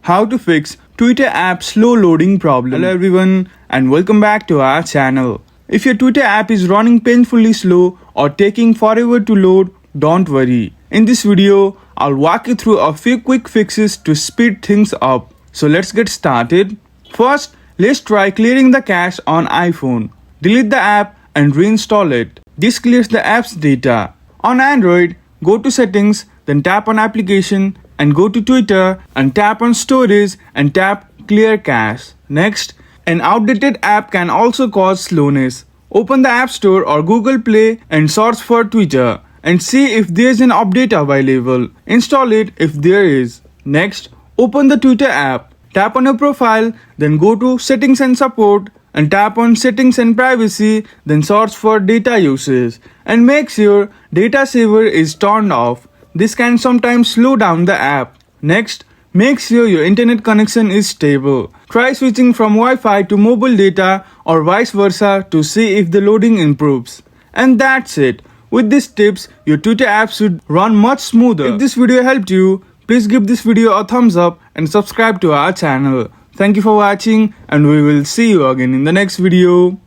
how to fix Twitter app slow loading problem. Hello everyone and welcome back to our channel. If your Twitter app is running painfully slow or taking forever to load, don't worry. In this video, I'll walk you through a few quick fixes to speed things up. So let's get started. First, let's try clearing the cache on iPhone. Delete the app and reinstall it. This clears the app's data. On Android, go to Settings, then tap on Application and go to Twitter and tap on Storage and tap Clear Cache. Next, an outdated app can also cause slowness. Open the App Store or Google Play and search for Twitter and see if there is an update available. Install it if there is. Next, open the Twitter app. Tap on your profile, then go to Settings and Support and tap on Settings and Privacy, then search for data usage and make sure data saver is turned off. This can sometimes slow down the app. Next, make sure your internet connection is stable. Try switching from Wi-Fi to mobile data or vice versa to see if the loading improves. And that's it. With these tips, your Twitter app should run much smoother. If this video helped you, please give this video a thumbs up and subscribe to our channel. Thank you for watching and we will see you again in the next video.